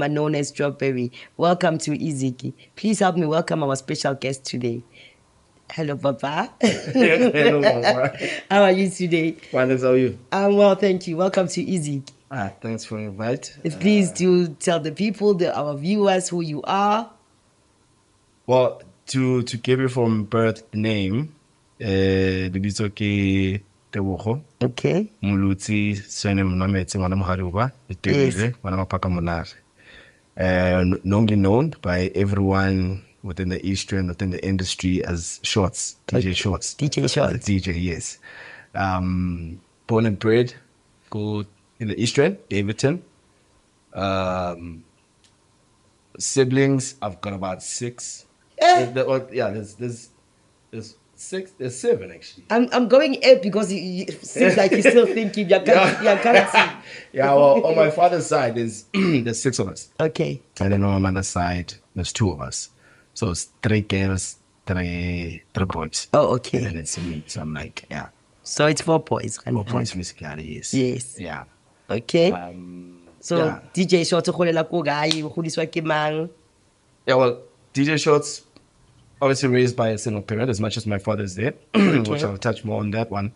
known as Strawberry. Welcome to Iziki. Please help me welcome our special guest today. Hello, Papa. Hello, Mama. How are you today? Fine, how are you? I'm well, thank you. Welcome to Iziki. Thanks for the invite. Please do tell the people, our viewers, who you are. Well, to give you from birth the name, lebitso ke Tebogo. Okay. Mulutsi surname Nometse ngwana Mohariwa, Tebile ngwana Maphaka Monare. Normally known by everyone within the Eastern, within the industry as Shorts, DJ Shorts. DJ Shorts. DJ, yes. Born and bred, go in the Eastern, Davidson. Siblings, I've got about 6. There's 6. There's 7 actually. I'm going 8 because it seems like you're still thinking you're counting. Yeah, well, on my father's side, there's 6 of us. Okay. And then on my mother's side, there's 2 of us. So it's 3 girls, 3 boys. Oh, okay. And then it's me. So I'm like, yeah. So it's 4 boys. 4 boys basically, yes. Yes. Yeah. Okay. So yeah. DJ Shorts go lela ko gae, go godiswa ke mang? Yeah, well, DJ Shorts, obviously raised by a single parent, as much as my father's there, which I'll touch more on that one.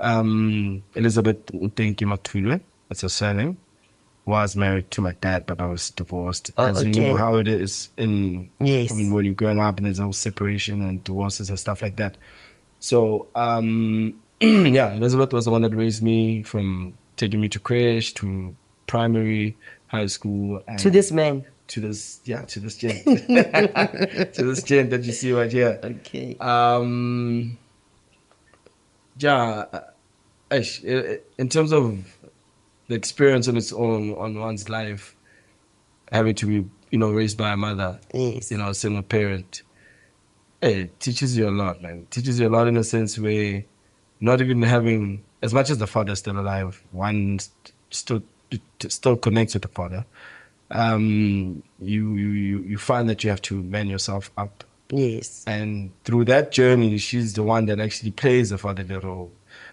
Elizabeth Utenki Matulwe, that's her surname, was married to my dad, but I was divorced. As you know how it is when you're growing up and there's no separation and divorces and stuff like that. So, yeah, Elizabeth was the one that raised me from taking me to creche, to primary, high school. And to this man. To this gen. To this gen that you see right here. Okay. In terms of the experience on its own, on one's life, having to be, raised by a mother, a single parent, it teaches you a lot, man. It teaches you a lot in a sense where not even having, as much as the father's still alive, one still connects with the father. You find that you have to man yourself up. Yes. And through that journey, she's the one that actually plays the fatherly role.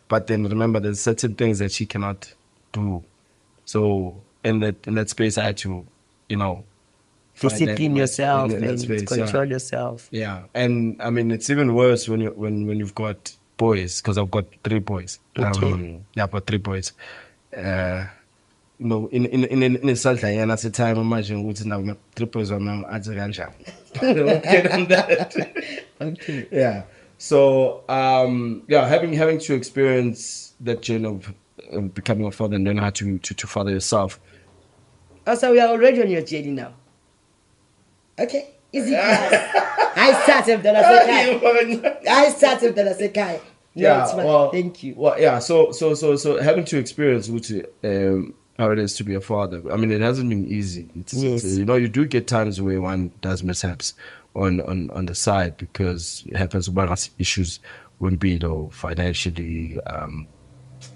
But then remember, there's certain things that she cannot do. So in that space, I had to, discipline yourself and control yourself. Yeah, and I mean it's even worse when you've got boys, because I've got 3 boys. Okay. I've got 3 boys. In Salta, and at the time, imagine what's now 3 boys are now at the rancha. Okay. Yeah. So having to experience that journey of becoming a father and learn how to father yourself. Oh, so we are already on your journey now. Okay. Easy class. I started with Dalasekai. Thank you. Well, yeah. So having to experience how it is to be a father. I mean, it hasn't been easy. Yes. You do get times where one does mishaps on the side, because it happens with issues wouldn't be financially.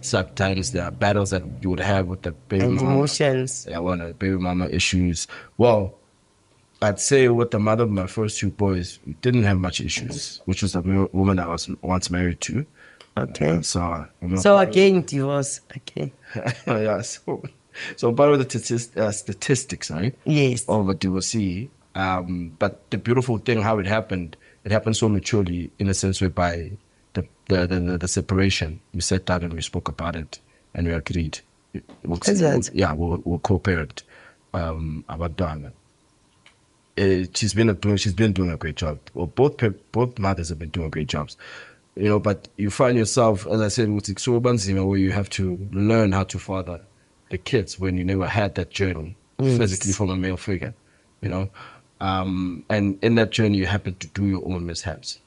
Sometimes there are battles that you would have with the baby and mama. Emotions. Yeah, the baby mama issues. Well, I'd say with the mother of my first 2 boys, we didn't have much issues, which was a woman I was once married to. Okay. So again, divorce. Okay. Yeah. So part of the statistics, right? Yes. Of a divorcee. But the beautiful thing, how it happened so maturely, in a sense whereby the separation, we sat down and we spoke about it and we agreed. We'll co-parent about Donna. She's been doing a great job. Well, both mothers have been doing great jobs. But you find yourself, as I said, where you have to learn how to father the kids when you never had that journey physically from a male figure, and in that journey you happen to do your own mishaps.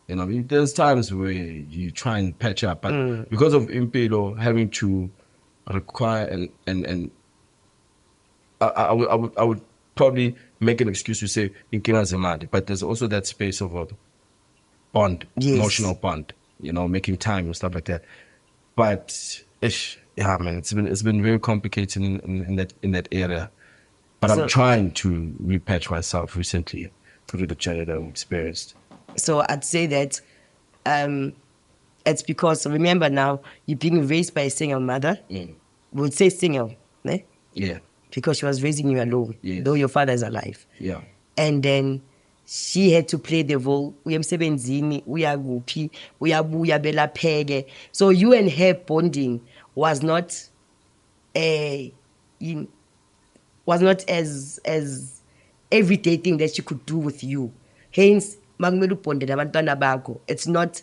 There's times where you try and patch up, but because of impilo having to require and I would probably make an excuse to say inkinga zemali, but there's also that space of a bond, emotional bond, making time and stuff like that. But it's been very complicated in that area. But I'm trying to repatch myself recently through the journey that I've experienced. So I'd say that it's because, remember now, you're being raised by a single mother. we would say single, ne? Yeah. Because she was raising you alone, Yes. though your father is alive. Yeah. And then she had to play the role. Uyemsebenzini, uyakuphi, uyabuya belapheke. So you and her bonding was not as everyday thing that she could do with you. Hence, makumele ubonde nabantwana bakho. It's not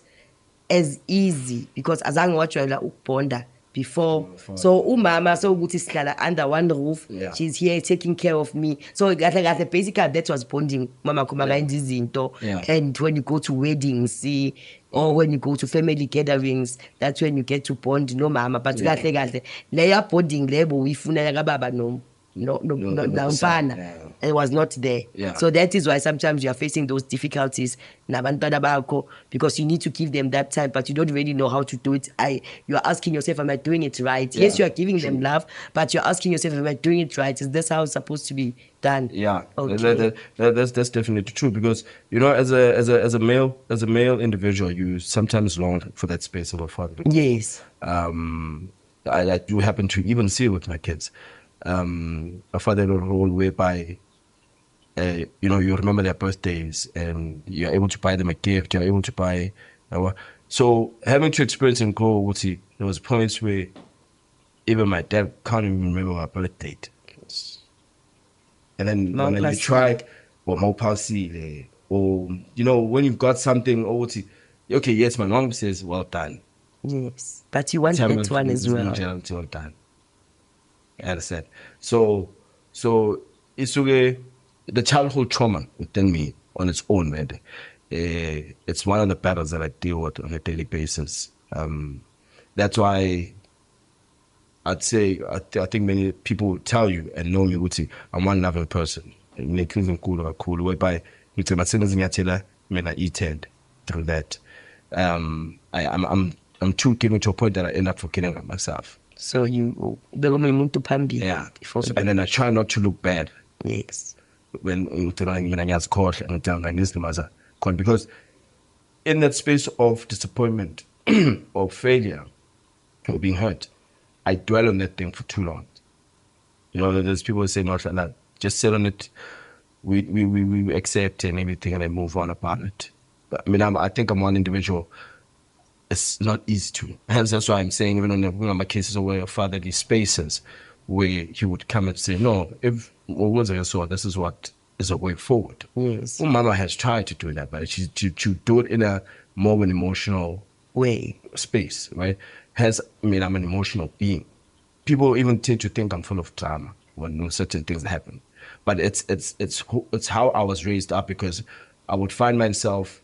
as easy because azange wajwayela ukubonda before. So umama so ukuthi sihlala under one roof. Yeah. She's here taking care of me. So kahle basically that was bonding. Mama kuma kayenza izinto. Yeah. And when you go to weddings, see, or when you go to family gatherings, that's when you get to bond no mama. But kahle leya bonding lebo uyifuna kababa no mfana. Yeah. It was not there. Yeah. So that is why sometimes you are facing those difficulties nabantwana bakho, because you need to give them that time, but you don't really know how to do it. You are asking yourself, am I doing it right? Yeah, Yes, you are giving them love, but you're asking yourself, am I doing it right? Is this how it's supposed to be done? Yeah, Okay. that's definitely true, because as a male individual, you sometimes long for that space of a father. Yes. I do happen to even see it with my kids. A father role whereby you remember their birthdays and you're able to buy them a gift, you're able to buy so having to experience and grow, there was points where even my dad can't even remember my birth date. And then when you try or or when you've got something, okay, yes, my mom says well done. Yes. But you want that one as well. Well done. I understand. So it's the childhood trauma within me on its own, man. It's one of the battles that I deal with on a daily basis. That's why I'd say I think many people tell you and know me, Uti, I'm one loving person. Cool, whereby I tend through that. I'm too giving to a point that I end up forgetting myself. So you yeah. And then I try not to look bad. Yes. When I get caught and because in that space of disappointment or failure or being hurt, I dwell on that thing for too long. There's people who say, no, just sit on it. We accept and everything and then move on about it. But I think I'm one individual. It's not easy to. Hence, that's why I'm saying, even on my cases where your father, these spaces where he would come and say, no, if words are so, this is what is a way forward. Yes. Well, Mama has tried to do that, but she to do it in a more of an emotional way space, right? Hence, I'm an emotional being. People even tend to think I'm full of drama when certain things happen, but it's how I was raised up, because I would find myself,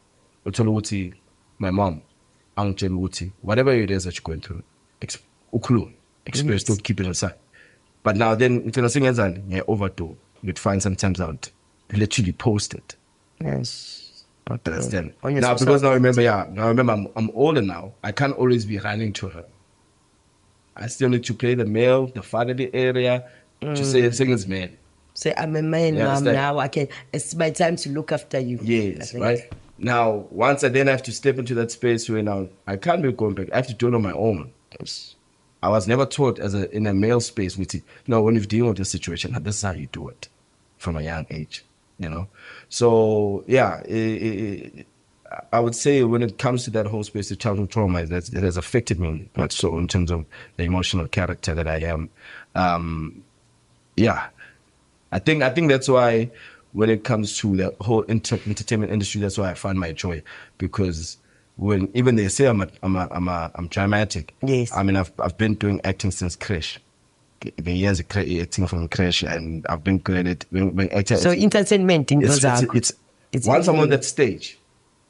my mom, whatever it is that you're going through, express, don't keep it inside. But now then, if you're overdo, you'd find sometimes out literally post it. Yes. But understand. Now, because now remember, I'm older now. I can't always be running to her. I still need to play the male, the fatherly area, to say singles man. Say, I'm a man, mom, now it's my time to look after you. Yes, right? Now, once I then have to step into that space where now I can't be going back. I have to do it on my own. I was never taught in a male space, when you're dealing with this situation, this is how you do it from a young age, So, yeah, I would say when it comes to that whole space of childhood trauma, it has affected me much so in terms of the emotional character that I am. Yeah, I think that's why when it comes to the whole entertainment industry, that's why I find my joy, because when even they say I'm dramatic. Yes. I've been doing acting since Crash. The years of acting from Crash, and I've been good at it. So entertainment in it's once I'm on that stage,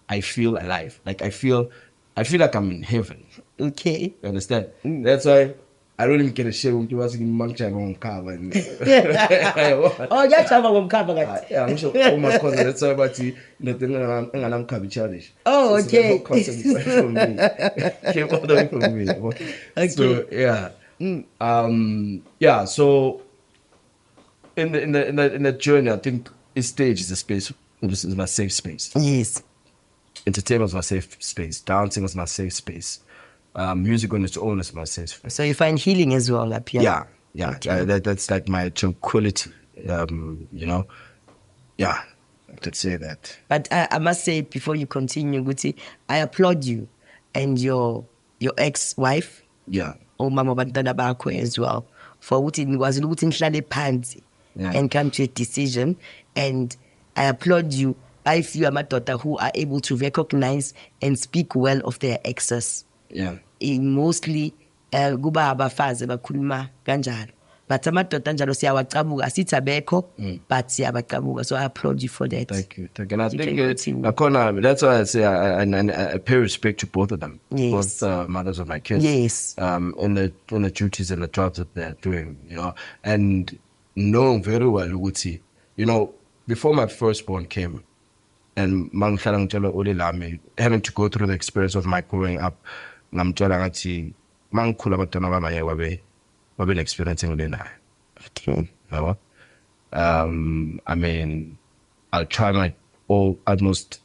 I feel alive. Like I feel like I'm in heaven. Okay. You understand? That's why I don't even get a shit when you ask me on cover. Oh, yeah, I'm cover. Yeah, I'm sure. Oh my God, that's why about you. I'm cover childish. Oh, okay. So the whole concept from me came all the way from me. Okay. So yeah, yeah. So in the journey, I think this stage is a space. This is my safe space. Yes. Entertainment was my safe space. Dancing was my safe space. music on its own is my safe space. So you find healing as well up here? Yeah. Okay. That's like my tranquility. You know, yeah, I could say that. But I must say, before you continue, Guti, I applaud you and your ex-wife, Yeah, umama bantwana bakho as well, for ukuthi nikwazi ukuthi nihlale phansi Yeah. and come to a decision. And I applaud you if you amadoda who are able to recognize and speak well of their exes. yeah. Mostly kuba abafazi bakhuluma kanjalo, but amadoda anjalo siyawacabuka, asithi abekho, but siyabacabuka. So I applaud you for that. Thank you. And I You think can continue. that's why I say I pay respect to both of them, Yes. both mothers of my kids. Yes. In the duties and the jobs that they're doing, you know, and knowing very well, Uguti, you know, before my firstborn came, and having to go through the experience of my growing up, ngamtshela mangkhula abantwana bami wabe experiencing lena. Okay. Yabo? I mean, I'll try my utmost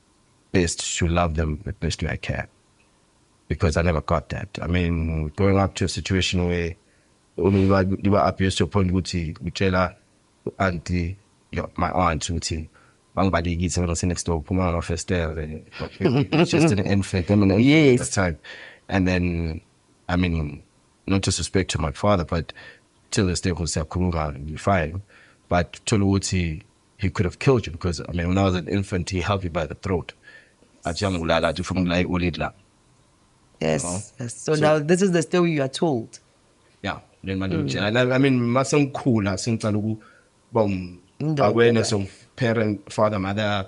best to love them the best way I can, because I never got that. I mean, going up to a situation where you were up here to a point utshela auntie, my aunt, ukuthi bangibalekise when I say next door, phuma ngamafestele, just an infant, Yes. at the time. And then, I mean, not disrespect to my father, but till this day, you're fine. But Toluti, he could have killed you, because, I mean, when I was an infant, he held me by the throat. Yes. Yes. So now this is the story you are told. Yeah. And I mean, masankhula since awareness of parent, father, mother,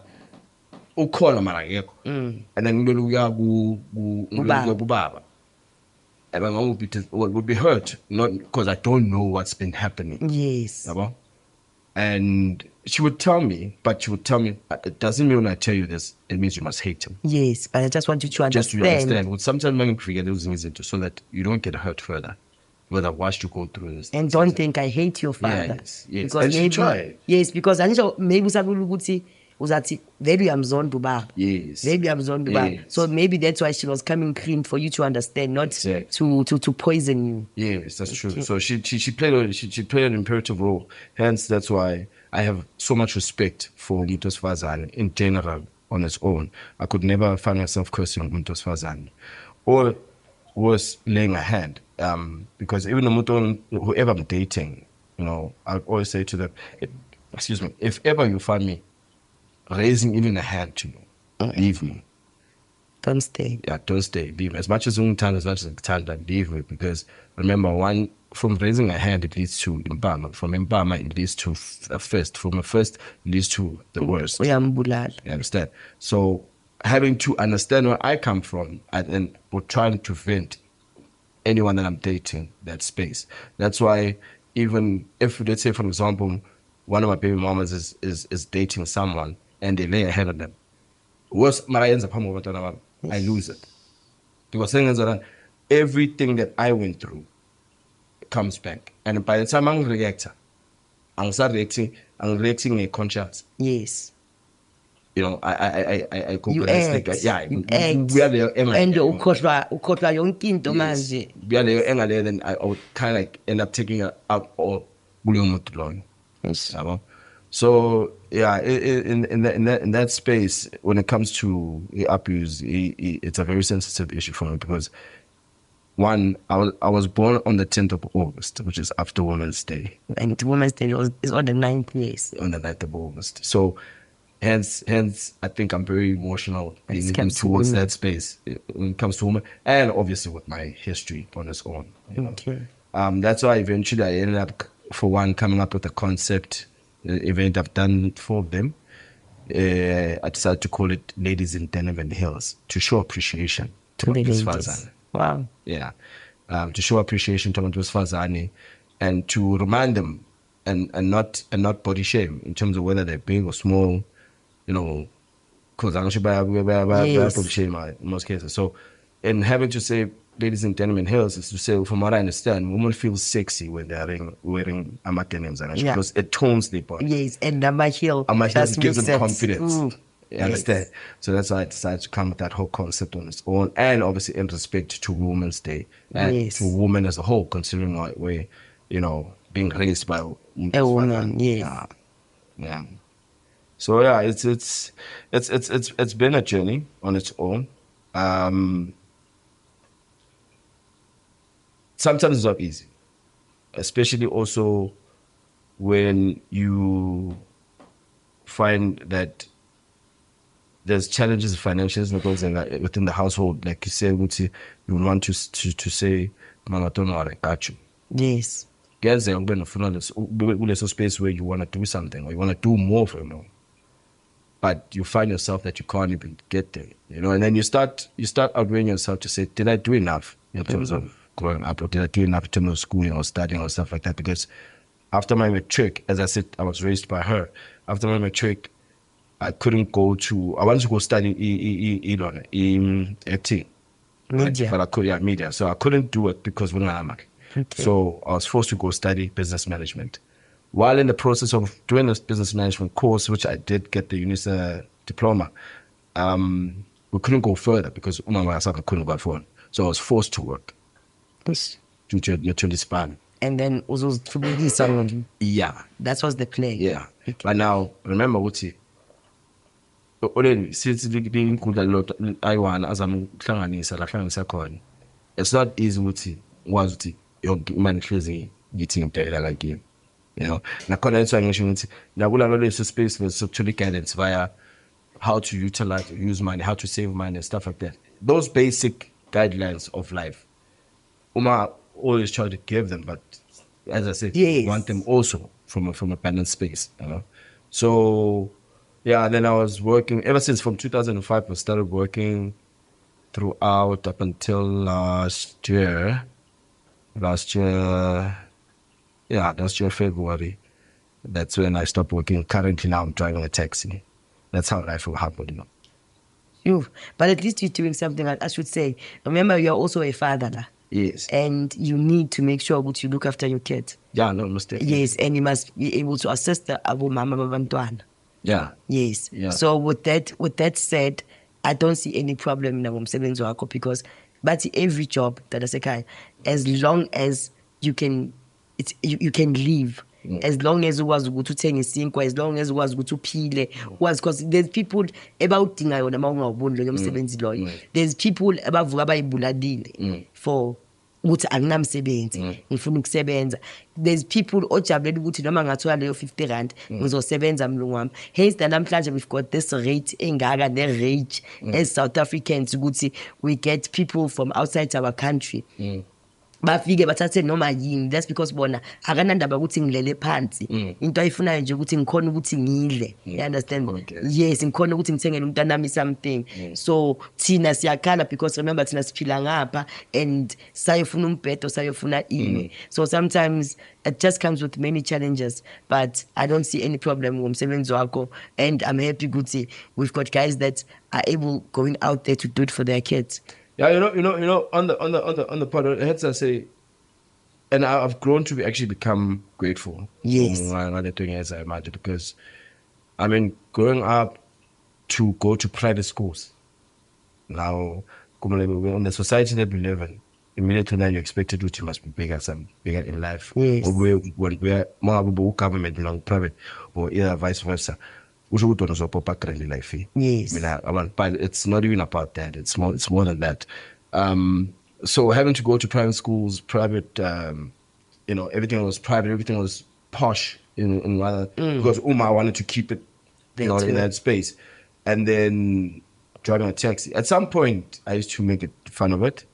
ukhona mara akekho. And then ngiloluya kubaba. And my mom would be hurt, not because I don't know what's been happening. Yes. Yabo? And she would tell me, it doesn't mean when I tell you this, it means you must hate him. Yes, but I just want you to understand. Just to understand. Well, sometimes I forget those things so that you don't get hurt further. Whether watched you go through this. And don't think I hate your father. Yes. Because And she tried. Yes, because maybe uzathi maybe I'm zonda ubaba. Yes. Maybe I'm zonda ubaba. Yes. So maybe that's why she was coming clean, for you to understand, not Exactly. to poison you. Yes, that's true. So she played an imperative role. Hence, that's why I have so much respect for Mtos Fazane in general on its own. I could never find myself cursing Mtos Fazane, or was laying a hand. Because even whoever I'm dating, you know, I always say to them, if ever you find me raising even a hand to you, leave me. Don't stay. Yeah, don't stay. Leave me. As much as Ungtanda, leave me. Because remember, from raising a hand, it leads to Mbama. From Mbama, it leads to a first. From a first, it leads to the worst. You understand? So having to understand where I come from, and we're trying to prevent anyone that I'm dating that space. That's why, even if, let's say, for example, one of my baby mamas is dating someone and they lay a hand on them, I lose it. Because saying is that everything that I went through comes back. And by the time I'm reacting in a conscience. Yes. You know, I go you ballistic. act. Yeah, you act. And ukhohlwa yonke into manje. Then I would kind of like end up taking it up or bullying. Yes. So yeah, in that space, when it comes to abuse, it's a very sensitive issue for me, because one, I was born on the 10th of August, which is after Women's Day. And Women's Day is on the 9th, yes. On the 9th of August. So hence, I think I'm very emotional towards that space when it comes to women, and obviously with my history on its own. Okay. That's why eventually I ended up, for one, coming up with a concept event. I've done 4 of them. I decided to call it Ladies in Denim and Heels, to show appreciation to Mtos Fazane. Wow. Yeah. To show appreciation to Mtos Fazane, and to remind them, and not body shame in terms of whether they're big or small, you know, because I'm sure body shame in most cases. So, and having to say Ladies in Denim and Heels is to say, from what I understand, women feel sexy when they're wearing denims, because it tones their body. Yes, and heel gives them confidence. You understand? So that's why I decided to come with that whole concept on its own, and obviously in respect to Women's Day and to women as a whole, considering like we're, being raised by A woman, yes. Yeah. So yeah, it's been a journey on its own. Sometimes it's not easy, especially also when you find that there's challenges financially because within the household, like you said, you would want to say, "Mama, don't worry, I got you." Yes. Guys, they're going to a space where you want to do something or you want to do more for them, but you find yourself that you can't even get there, and then you start outweighing yourself to say, did I do enough in terms of growing up, or did I do enough in terms of schooling or studying or stuff like that? Because after my matric, as I said, I was raised by her. After my matric, I wanted to go study acting. Media. But I could, media. So I couldn't do it because we're not Amak. Okay. So I was forced to go study business management. While in the process of doing this business management course, which I did get the UNISA diploma, we couldn't go further because I couldn't go forward. So I was forced to work due to your 20 span. And then also someone. Yeah. That was the play. Yeah. Okay. But now, remember, Uti, it's not easy Uti, was Uti, your man crazy getting like you. Nakhona into ngisho ukuthi nakula leso space was actually guidance via how to use money, how to save money and stuff like that. Those basic guidelines of life. Always try to give them, but as I said, want them also from a balanced space. So yeah, then I was working ever since from 2005. I started working throughout up until last year. Last year February. That's when I stopped working. Currently now I'm driving a taxi. That's how life will happen, But at least you're doing something. I should say. Remember, you're also a father. Yes. And you need to make sure that you look after your kids. Yeah, no mistake. Yes, and you must be able to assist the Abu Mama Babantwana. Yeah. Yes. Yeah. So with that said, I don't see any problem in umsebenzi wakho because but every job that I say, as long as you can you can live. As long as ukwazi ukuthi uthenge isinkwa, as long as ukwazi ukuthi uphile, because there's people abawudingayo yona mawungawuboni lo msebenzi loyo. There's people abavuka bayibuladile for ukuthi anginamsebenzi ngifuna ukusebenza. There's people ojabulela ukuthi noma ngathola leyo 50 rand ngizosebenza mlungu wami. Hence namhlanje we've got this rate engaka ne rage as South Africans ukuthi we get people from outside our country. Bafike bathathe noma yini. That's because bona akanandaba ukuthi ngilele phansi. Into ayifunayo nje ukuthi ngikhona ukuthi ngidle. You understand? Yes, ngikhona ukuthi ngithengele umntanami something. So thina siyakhala because remember thina siphila ngapha and sayofuna umbhedo sayofuna ini. So sometimes it just comes with many challenges, but I don't see any problem ngomsebenzi wakho, and I'm happy ukuthi we've got guys that are able going out there to do it for their kids. Yeah, on the part of it, I say, and I've grown to actually become grateful. Yes. For doing as I imagine, because I mean, growing up to go to private schools. Now, in the society that we live in, immediately now you're expected to you must be bigger in life. Yes. Or where more government belong private, or either vice versa. Yes. But it's not even about that. It's more than that. So having to go to private schools, private, everything was private, everything was posh in rather because Uma wanted to keep it, in that space. And then driving a taxi. At some point, I used to make fun of it.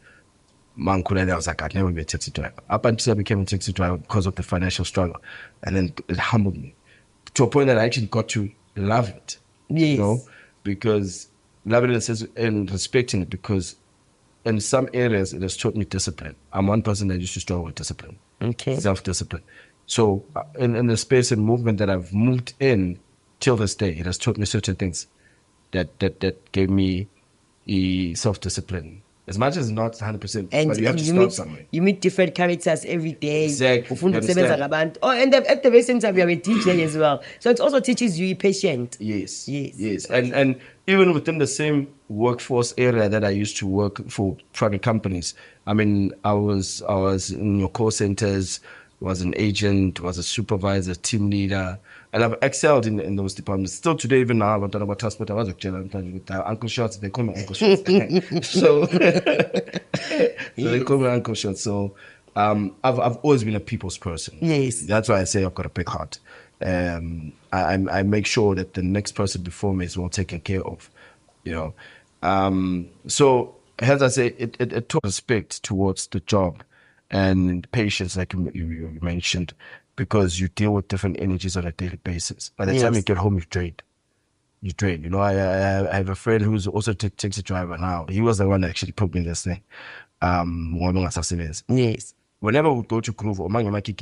I was like, I'd never be a taxi driver. Up until I became a taxi driver because of the financial struggle, and then it humbled me to a point that I actually got to love it. Yes. Because loving it and respecting it, because in some areas it has taught me discipline. I'm one person that used to struggle with discipline. Okay. Self-discipline. So in the space and movement that I've moved in till this day, it has taught me certain things that gave me self-discipline As much as not 100%, And, but you have and to you start meet somewhere. you meet different characters every day. Exactly. Ufunda You ukusebenza understand? ngabantu. Oh, and at the very same time, you're a DJ as well. So it also teaches you patient. Yes. Yes. Yes. And even within the same workforce area that I used to work for private companies, I mean, I was in your call centers, was an agent, was a supervisor, team leader, and I've excelled in those departments. Still today, even now, I'm talking about transport. I was a general with Uncle Shots. They call me Uncle Shots. So, so they call me Uncle Shots. So, I've always been a people's person. Yes. That's why I say I've got a big heart. I make sure that the next person before me is well taken care of, you know. So as I say, it took respect towards the job and patience, like you mentioned, because you deal with different energies on a daily basis. By the time you Yes. get home, you're drained. You train. You know, I have a friend who's also a taxi driver now. He was the one that actually put me in this thing. Yes. Whenever we go to Groove or Manga Maki,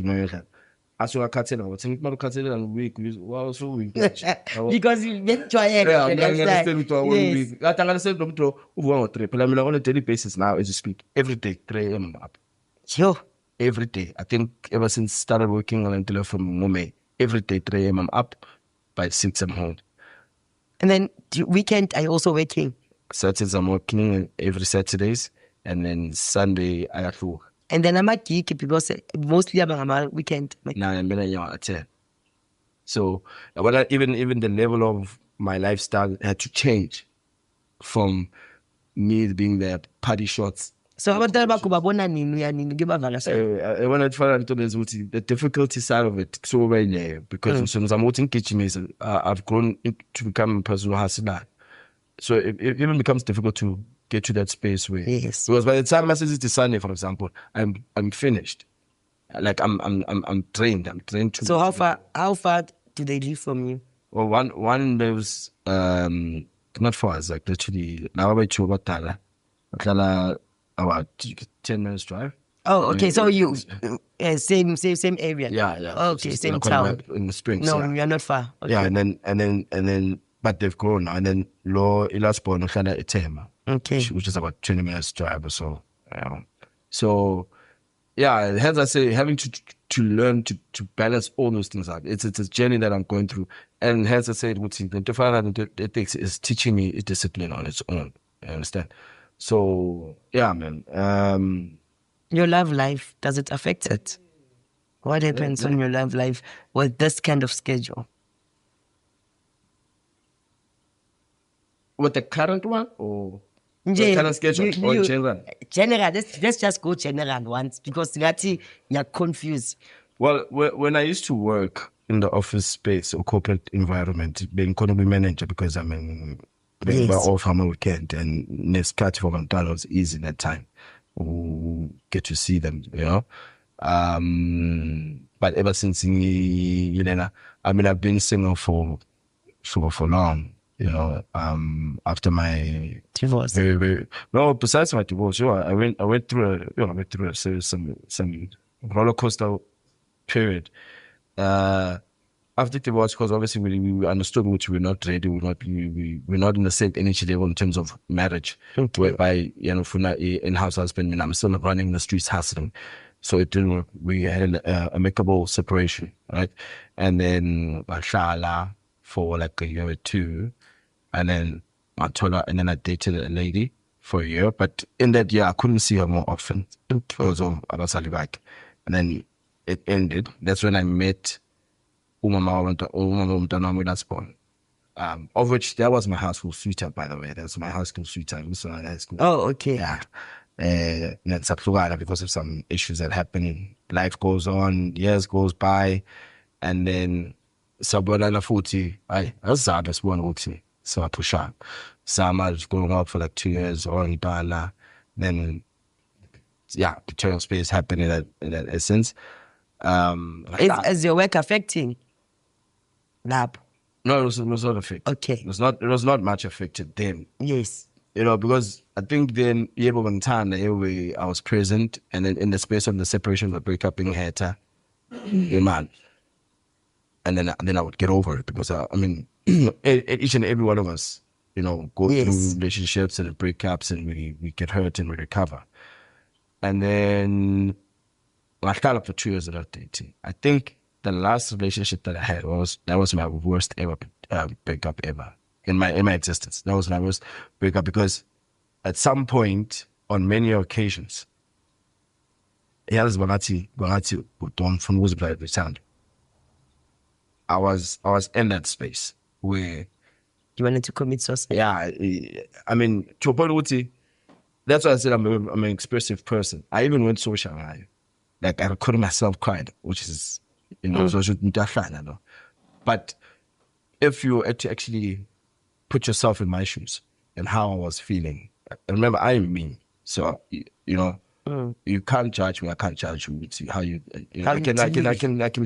as you are cutting out, think about cutting and week, wow, so we Because you get tired. yeah, I'm the going next to time. understand with our 1 Yes. week. I understand them to 1 or 3, but I mean, on a daily basis now, as you speak, every day, 3 a.m. up. Sure. Every day. I think ever since started working on until from Mume, every day, 3 a.m. I'm up, by 6 I'm home. And then weekend, I also working. Saturdays I'm working every Saturdays, and then Sunday I have to work. And then I'm a geek because mostly I'm a weekend. Now I'm at 10. So when even the level of my lifestyle had to change from me being there party shots. So abantwana bakho babona nini uyanini kebavakashela. When I found out the difficulty side of it, so very because I'm watching kitchen, I've grown to become a person who has that. So it even becomes difficult to get to that space where, Yes. because by the time I say it's Sunday, for example, I'm finished. Like I'm trained. I'm trained to. So how far do they live from you? Well, one lives not far. It's like literally now about Batala, about 10 minutes drive. Oh, okay. So you same area. Yeah. Okay, same town. In the Springs. No, yeah. you're not far. Okay. Yeah, and then, but they've grown now. And then Ilasborn, Etema, Okay. which is about 20 minutes drive or so. So, yeah, hence I say having to learn to balance all those things out. It's a journey that I'm going through, and hence I say the final ethics is teaching me discipline on its own. You understand? So yeah, man. Your love life, does it affect it? What happens on your love life with this kind of schedule? With the current one or Nje, the current schedule or in general? General, let's just go general once because you're confused. Well, when I used to work in the office space or corporate environment, being economy manager, because I mean, being off on a weekend and next cut for $1 was easy that time. We get to see them, you know. But ever since Yelena, I mean, I've been single for long, you know. After my Divorce. No, besides my divorce, I went through some roller coaster period. After divorce, because obviously we understood which we're not ready, we're not in the same energy level in terms of marriage. Okay. Whereby, you know, for in-house husband, and I'm still running the streets hustling. So it didn't work. We had an amicable separation, right? And then Bashala for like a year or two. And then I told her, and then I dated a lady for a year. But in that year, I couldn't see her more often because of Abasalibak. And then it ended. That's when I met Umama last born. Of which that was my high school sweetheart, by the way. That's my high school sweetheart. We saw in high school. Oh, okay. Yeah. And then because of some issues that happen, life goes on, years goes by, and then Sabona 40, I was the hardest one working. So I push up. Sama was going out for like 2 years or in Dala. Then yeah, betrayal space happened in that essence. Is your work affecting lab? No, it was not affected. Okay. It was not much affected then. Yes. You know, because I think then I was present, and then in the space of the separation, the breakup in Heta, man. And then I would get over it because I mean, each and every one of us go Yes. through relationships and breakups, and we get hurt and we recover. And then I started up for 2 years without dating. I think the last relationship that I had was my worst ever breakup ever in my existence. That was my worst breakup because at some point on many occasions, yazi bangathi don't from the sound. I was in that space where You wanted to commit suicide? yeah, I mean to a point where that's why I said I'm an expressive person. I even went social. Like I recorded myself crying, which is social media. But if you had to actually put yourself in my shoes and how I was feeling, and remember I am me, so you can't judge me. I can't judge you. See how you. How I you can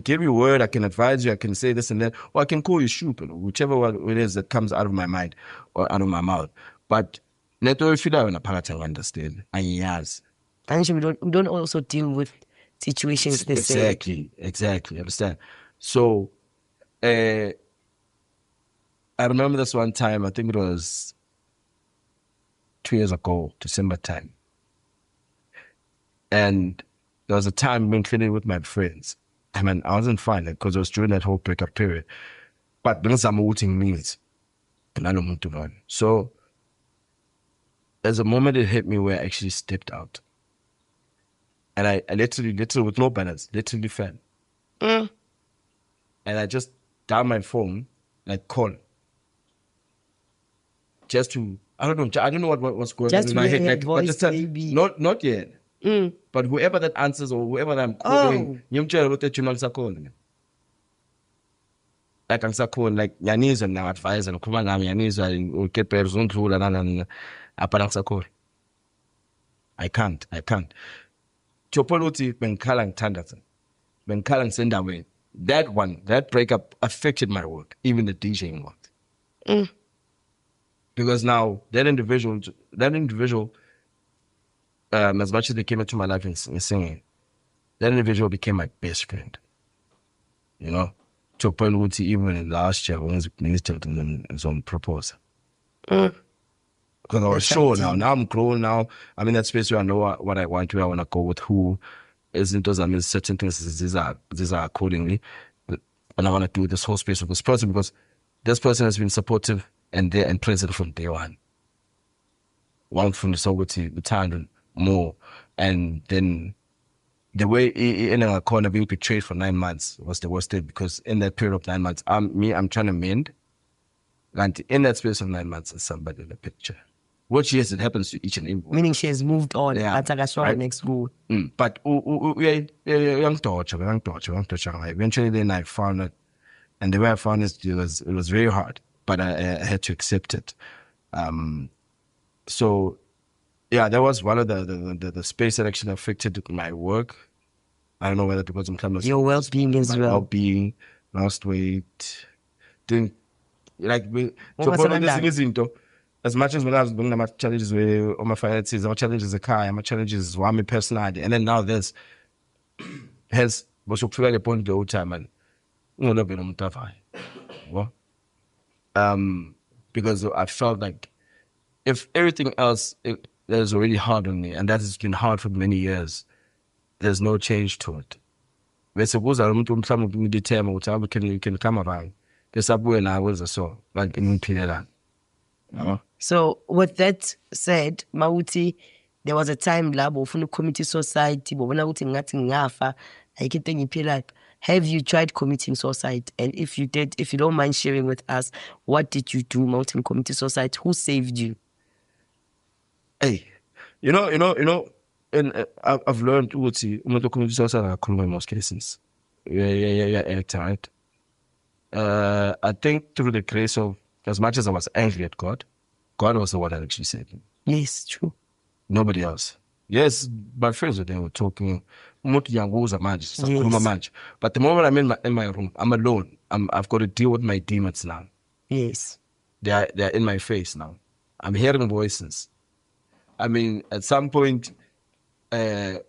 give you a word. I can advise you. I can say this and that, or I can call you stupid, whichever one it is that comes out of my mind or out of my mouth. But neto if you don't understand, and yes, And we don't also deal with situations the same. Exactly. Understand? So, I remember this one time. I think it was 2 years ago, December time. And there was a time when cleaning with my friends. I mean, I wasn't fine because it was during that whole breakup period. But because I'm eating meals, so there's a moment it hit me where I actually stepped out. And I literally with no balance, literally fell. And I just down my phone, like call. Just to, I don't know what was going on in my head. Like, voice, but just maybe. not yet. But whoever that answers or whoever that I'm calling, you tell what that you not calling. Like I'm calling, like Yanisa now advise and come on Yanisa and get person to and call. I can't. Chopoluti Ben Kalang Tanderson. Ben Kalang send away. That breakup affected my work, even the DJing work. Because now that individual, as much as they came into my life in singing, that individual became my best friend. To a point where even in last year, when I was minister to them, on proposal. Because I was sure now I'm grown now. I'm in that space where I know what I want, where I want to go with who. Isn't those certain things these are accordingly. And I want to do this whole space with this person because this person has been supportive and there and present from day one. One from the Sogoti, the town more. And then the way in a corner being betrayed for 9 months was the worst thing because in that period of 9 months, I'm trying to mend. And in that space of 9 months, there's somebody in the picture. Which yes, it happens to each and every one. Meaning she has moved on. Yeah. Right. Next school. But young torture. Eventually then I found it. And the way I found it was very hard. But I had to accept it. So yeah, that was one of the space that actually affected my work. I don't know whether because I'm kind of your well-being as well. Well-being, lost weight, didn't like as much as when I was doing my challenges with all my finances, my challenges a car, my challenges with my personality, and then now this has was your the point the whole time and because I felt like if everything else that is already hard on me, and that has been hard for many years, there's no change to it. We suppose I don't determine what you can come around. There's up when I was so like in that. So with that said, Mauti, there was a time lab of community society, but when I was ngafa, I can think like, have you tried committing suicide? And if you did, if you don't mind sharing with us, what did you do, Mountain Community Society? Who saved you? Hey, and I've learned what community society are in most cases. Yeah, right. I think through the grace of, as much as I was angry at God was the one that actually saved me. Yes, true. Nobody else. Yes, my friends were there were talking. But the moment I'm in my room, I'm alone. I've got to deal with my demons now. Yes. They're in my face now. I'm hearing voices. I mean, at some point, and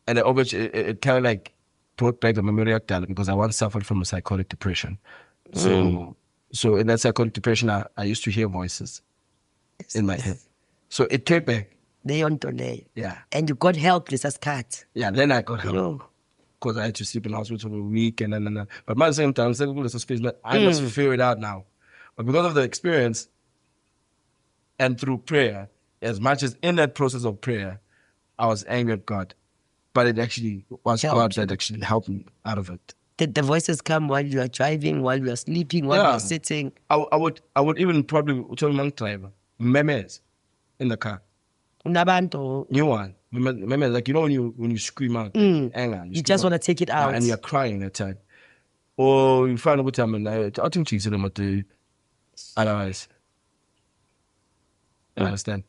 it kind of like brought back the memory of that because I once suffered from a psychotic depression. So So in that psychotic depression, I used to hear voices in my head. So it came back. Yeah. And you got help this as cat. Yeah, then I got help. Yo. Because I had to sleep in the hospital for a week and then. But at the same time, I must figure it out now. But because of the experience and through prayer, as much as in that process of prayer, I was angry at God. But it actually was God that actually helped me out of it. Did the voices come while you are driving, while you are sleeping, while you are sitting? I would even probably tell my driver, memes in the car. Unabantu. New one. Memes, like, you know, when you scream out anger. You just want to take it out. And you're crying that time. Or you find a good time and I think she's in the otherwise. I understand.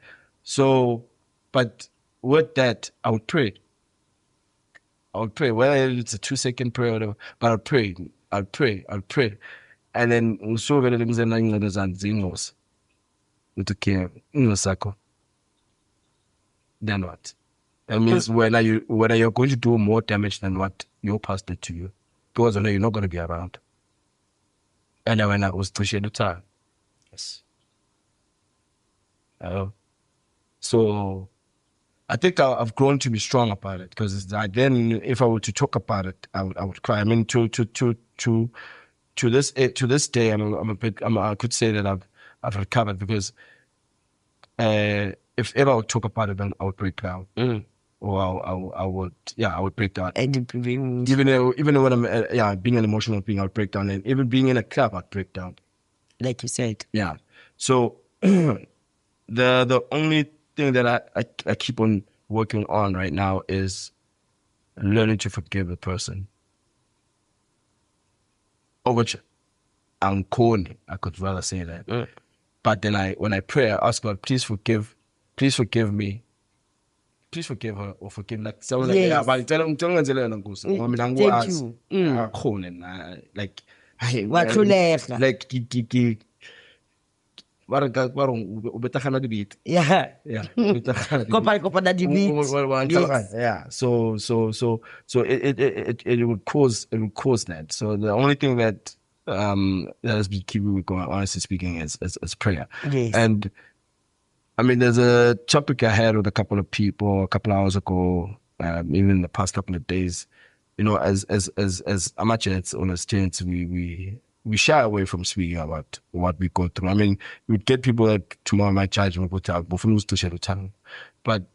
So, but with that, I would pray. Whether it's a 2-second prayer or whatever, but I'll pray. And then also when things are lying like zingos. Then what? That means whether you're going to do more damage than what your pastor did to you. Because I know you're not going to be around. And then when I was pushing the time. Yes. So I think I've grown to be strong about it, because then if I were to talk about it, I would cry. I mean, to this day, I could say that I've recovered, because if ever I would talk about it, then I would break down, or I would break down. And even when I'm being an emotional being, I would break down, and even being in a club, I'd break down. Like you said. Yeah. So the only thing that I keep on working on right now is learning to forgive the person. Of which I'm corny, I could rather say that. But then when I pray, I ask God, please forgive me. Please forgive her, or forgive, like someone like, yeah, but tell him Thank you. Yeah. Yeah. Yeah. So it would cause that. So the only thing that has been keeping me going, honestly speaking, is prayer. Yes. And I mean, there's a topic I had with a couple of people a couple of hours ago, even in the past couple of days. You know, as amateurs on the stage, we shy away from speaking about what we go through. I mean, we'd get people that tomorrow might judge me, but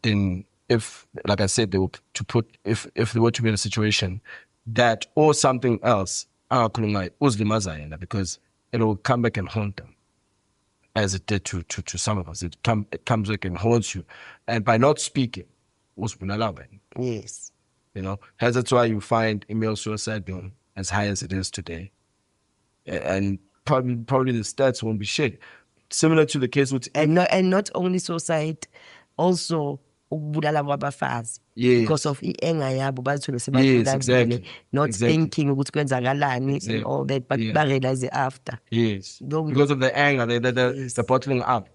then if, like I said, if they were to be in a situation that or something else, because it will come back and haunt them, as it did to some of us. It comes back and haunts you, and by not speaking, yes, you know, that's why you find email suicide being as high as it is today. And probably the stats won't be shit. Similar to the case with and not only suicide, also yes, because of anger yabo, yes, exactly. Not thinking and all that, but they realize it after. Yes, because of the anger, the bottling up.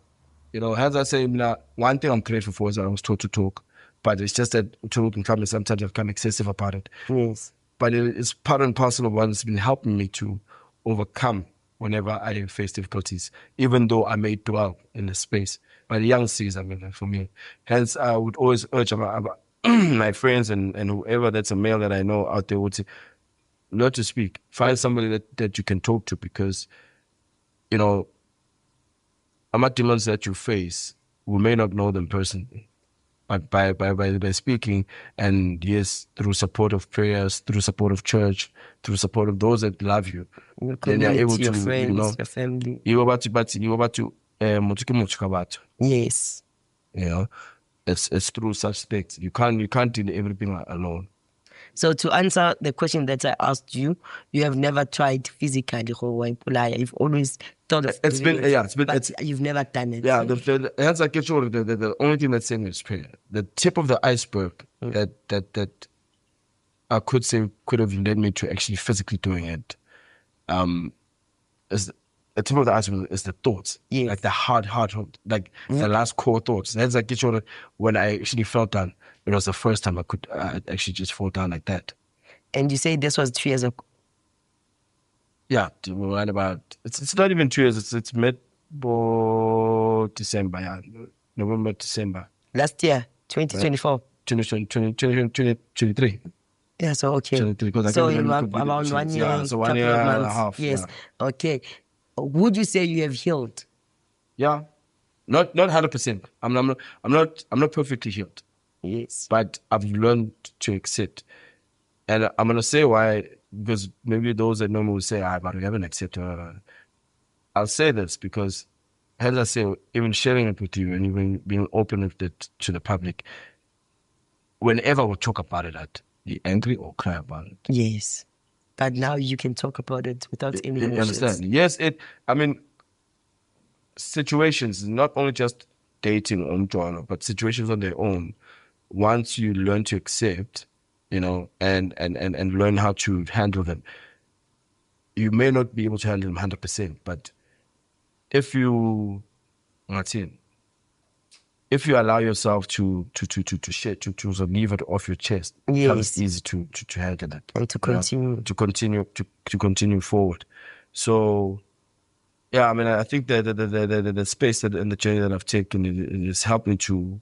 You know, as I say, one thing I'm grateful for is that I was taught to talk, but it's just that sometimes I've become excessive about it. Yes, but it's part and parcel of what has been helping me to overcome whenever I face difficulties, even though I may dwell in the space. But the young season, for me. Hence, I would always urge my friends and whoever that's a male that I know out there would say, learn to speak. Find somebody that you can talk to, because, you know, demons that you face, we may not know them personally. But by speaking, and yes, through support of prayers, through support of church, through support of those that love you, then you're able to, your friends, your family. You about to yes. You know, it's through such things. You can't do everything alone. So to answer the question that I asked you, you have never tried physically. You've always thought of but you've never done it. Yeah, the only thing that's saying is prayer. The tip of the iceberg that I could say could have led me to actually physically doing it. Is the tip of the iceberg is the thoughts, like the hard, like the last core thoughts. That's like when I actually felt down. It was the first time I could actually just fall down like that. And you say this was 2 years ago? Yeah, around about it's not even 2 years. It's mid December, yeah, November, December, Last year, right? 2024. 2023. Yeah, so okay. 23, because I So can't you remember have completely the around 1 dates. year Yeah, and so 1 couple year of and a months. half. Yes. Yeah, Okay. Would you say you have healed? yeah, not 100%. I'm not perfectly healed, Yes. but I've learned to accept. And I'm gonna say why, because maybe those that know me will say, but we haven't accepted. I'll say this because, as I say, even sharing it with you and even being open with it to the public, whenever we talk about it, I'd be angry or cry about it. Yes. But now you can talk about it without any You emotions. understand? Yes, I mean, situations, not only just dating on John, but situations on their own. Once you learn to accept, and learn how to handle them, you may not be able to handle them 100%, but if you, what's in, if you allow yourself to share, to sort of leave it off your chest, it becomes Yes. easy to handle that And to you know, continue. to continue forward. So yeah, I mean, I think the space and the journey that I've taken has helped me to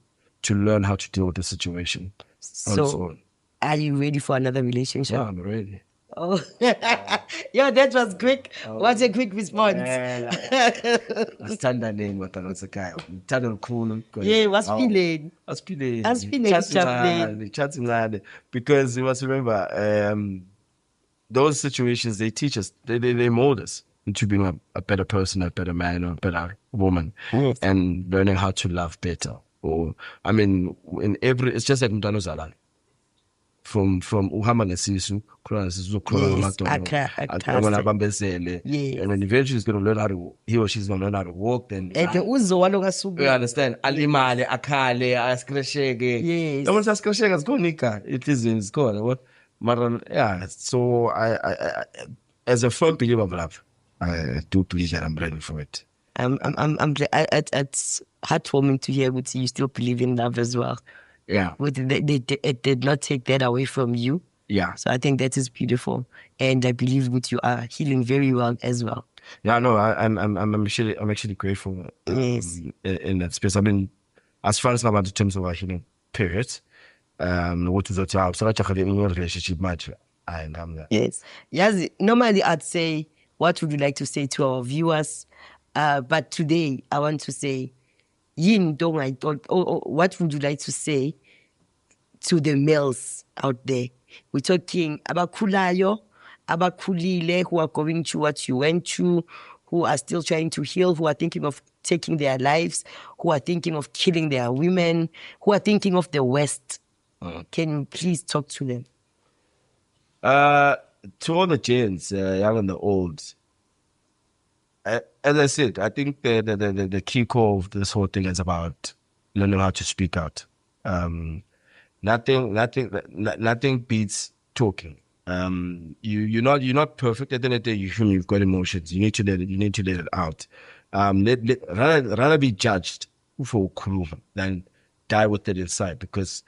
learn how to deal with the situation. So are you ready for another relationship? Yeah, I'm ready. Oh, yeah, that was quick. What a quick response. Asithandane madoda sekhaya. Ngithanda lukhulu. Yeah, wasifileni. Asifileni sijabuleni. Chatting ncane. Because you must remember, those situations, they teach us, they mold us into being a better person, a better man, or a better woman, Yes. and learning how to love better. Or, I mean, it's just like Mtano Zalal. From uhamba ngesisu, khuluma ngesisu, uzokhuluma Yes, ngamadoda, akhasa. abambezele. Yes. And then eventually he's going to learn how to, he or she's going to learn how to walk. Then And uzowa lo you kasuku. understand? Alimale, akhale, askresheke. Yes. Noma saskresheka zikonika. It is in school. What? Mara, yeah. So I, as a firm believer of love, I do believe that I'm ready for it. It's heartwarming to hear what you still believe in love as well. Yeah. It did not take that away from you. Yeah. So I think that is beautiful, and I believe that you are healing very well as well. Yeah, no, I'm actually grateful. Yes. In that space. I mean, as far as I'm about in terms of our healing period, what is the relationship much? I'm there. Yes. Yes. Normally, I'd say, what would you like to say to our viewers? But today, I want to say, what would you like to say to the males out there? We're talking about Kulayo, about Kulile, who are going through what you went through, who are still trying to heal, who are thinking of taking their lives, who are thinking of killing their women, who are thinking of the West. Can you please talk to them? To all the gents, young and the old, as I said, I think the key core of this whole thing is about learning how to speak out. Nothing beats talking. You're not perfect. At the end of the day, you're human. You've got emotions. You need to let it out. Rather be judged for khuluma than die with it inside. Because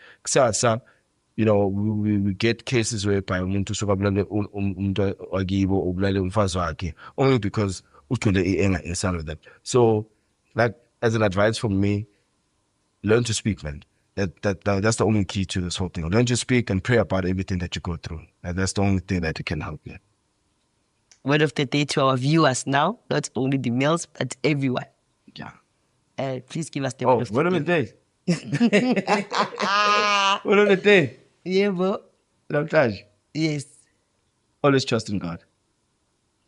we get cases whereby umuntu usuka abulale umuntu wakibo ubulale umfazi wakhe only because ugcwele i-anger inside of them. So, like, as an advice from me, learn to speak, man. That's the only key to this whole thing. Learn to speak and pray about everything that you go through. And that's the only thing that can help you. Word of the day to our viewers now, not only the males, but everyone. Yeah. Please give us the word of word of the the day. day. Word of the day. Yeah, bro. Ramtaj. Yes. Always trust in God.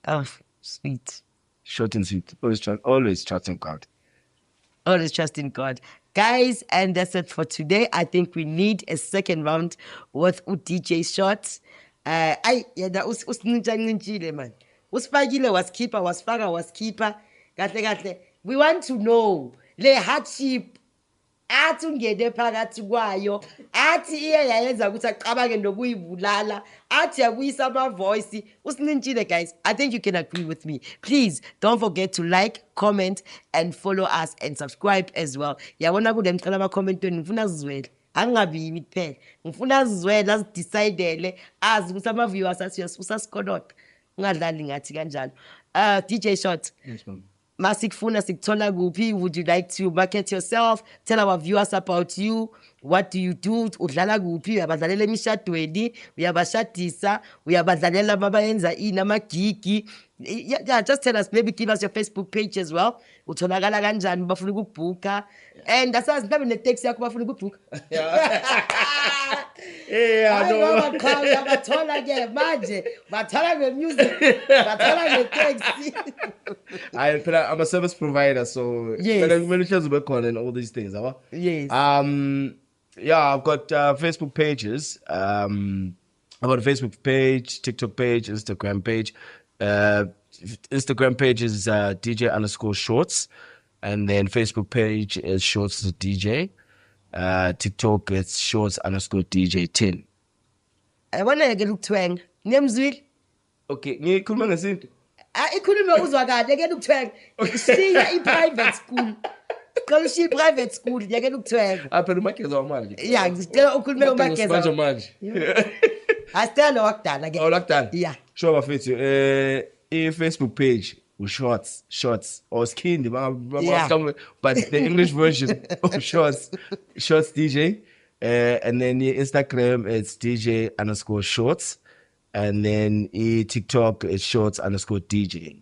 Oh, sweet. Short and sweet. Always trust in God. Always trust in God. Guys, and that's it for today. I think we need a second round with DJ Shots. Man. Usifakile was keeper. Kahle. We want to know le hardship athi ungene phakathi kwayo athi iye yayenza ukuthi aqabange nokuyibulala athi yakuyisa ama-voice usinintshile. Guys, I think you can agree with me. Please don't forget to like, comment and follow us and subscribe as well. Yabona kule mcela ama-commentweni ngifuna sizwele angingabimi kuphela ngifuna sizwele azidecidele azi ukuthi ama-viewers usasikolota ungadlali ngathi kanjalo. DJ Short, Yes, ma'am. masikufuna sikuthola kuphi? Would you like to market yourself? Tell our viewers about you. What do you do? Udlala kuphi? Uyabadlalela emishadweni, uyabashadisa, uyabadlalela mabayenza amagigi. Yeah, just tell us, maybe give us your Facebook page as well. Utholakala kanjani bafuna ukubhuka? And asazi mhlawumbe netext yakho bafuna ukubhuka. Yeah, no. Bathola ke manje, bathola ngemusic, bathola ngetext. I'm a service provider, so Yes. phela kumele ube khona and all these things, yabo? Yes. Yeah, I've got Facebook pages. I've got a Facebook page, TikTok page, Instagram page. Instagram page is DJ_Shorts, and then Facebook page is Shorts DJ. TikTok it's Shorts_DJ10. Yabona ke ukuthenga. Nemzwile. Okay, ngikhuluma ngesinto. Ikhulume uzwa kahle ke ukuthenga. Siya i-private school. Qala ushiya i-private school yake ukuthenga. Phela umakeza wamanje. Yeah, ngicela ukhulume umakeza. Manje. Asitana wakudala ke. Oh, lockdown. Yeah. Sure, bafethu. Facebook page Shorts or Skindi, Yeah. but the English version of Shorts DJ. And then the Instagram it's DJ_Shorts, and then TikTok it's Shorts_DJ.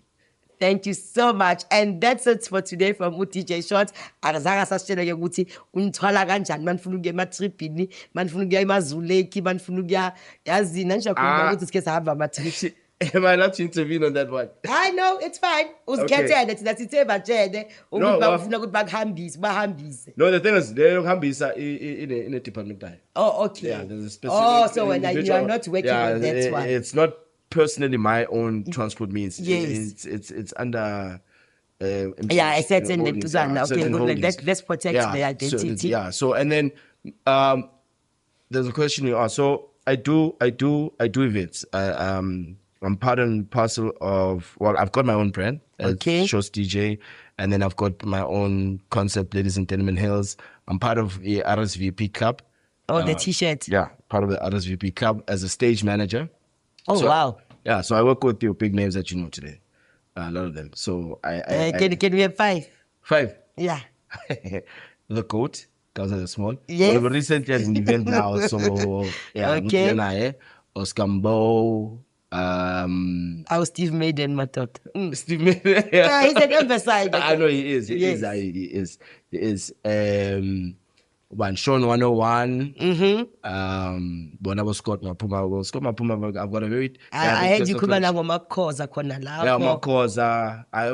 Thank you so much. And that's it for today from DJ Shorts. Akazange sasitshela ke ukuthi unithwala kanjani manifuna ukuya ematripini, manifuna ukuya eMazuleki, manifuna ukuya yazini nje khuluma ukuthi sike sahamba amatrip. Am I not to intervene on that one? I know, it's fine. Uzikhethele thina sithe batshele ukuthi bafuna ukuthi bahambise. No, the thing is they yokuhambisa in a department time. Oh, okay. Yeah, there's a specific. So when you are not working on that one. It's not personally my own transport means. Yes. It's under a certain okay, let's protect their identity. So and then there's a question you asked. So I do events. I'm part and parcel of, well, I've got my own brand, Shorts DJ, and then I've got my own concept, Ladies in Tenement Hills. I'm part of the RSVP Club. Oh, the t-shirt. Yeah, part of the RSVP Club as a stage manager. Oh, wow. Yeah, so I work with your big names that you know today. A lot of them. So can we have 5? 5? Yeah. The Goat, because of the small. Yes. Well, recently at an event now, so yeah. Okay. Oscar Mbo. Steve Maiden, my thought. Steve Maiden. Yeah, he's an emphasizer. I know he is. He is. One Sean 101. Scott Mapuma. I've got a very. I heard you come along with Makosa khona lapho. Yeah,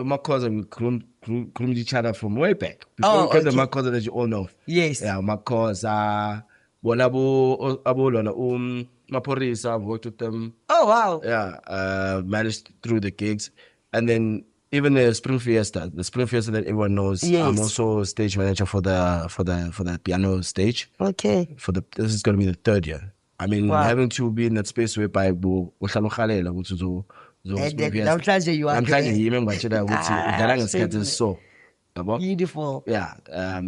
Makosa groomed each other from way back. Before the Makosa that you all know. Yes. Yeah, Makosa. Abo Maporisa, I've worked with them. Oh wow. Yeah, managed through the gigs, and then even the Spring Fiesta that everyone knows. Yes. I'm also stage manager for the piano stage. Okay. This is going to be the 3rd year. I mean, having to be in that space whereby namhlanje you are so beautiful. Yeah.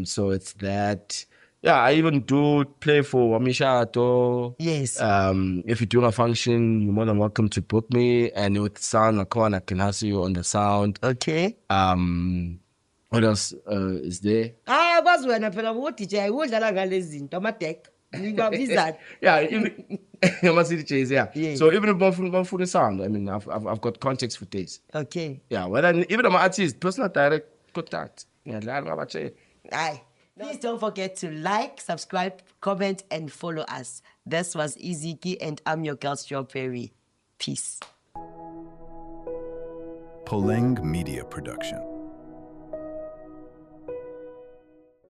So it's that. Yeah, I even do play for Wamishato. Yes. If you're doing a function, you're more than welcome to book me. And with sound, I can hustle you on the sound. Okay. What else is there? Kwazi wena phela DJ udlala ngalezi zinto amadeck. Ngibabizana. Yeah, even my CDJs, yeah. Yes. So even if I'm full sound, I mean, I've got contacts for days. Okay. Yeah, even I'm an artist, personal direct contact. Yeah, Aye. Please don't forget to like, subscribe, comment, and follow us. This was Iziki, and I'm your girl Strawberry. Peace. Poleng Media Production.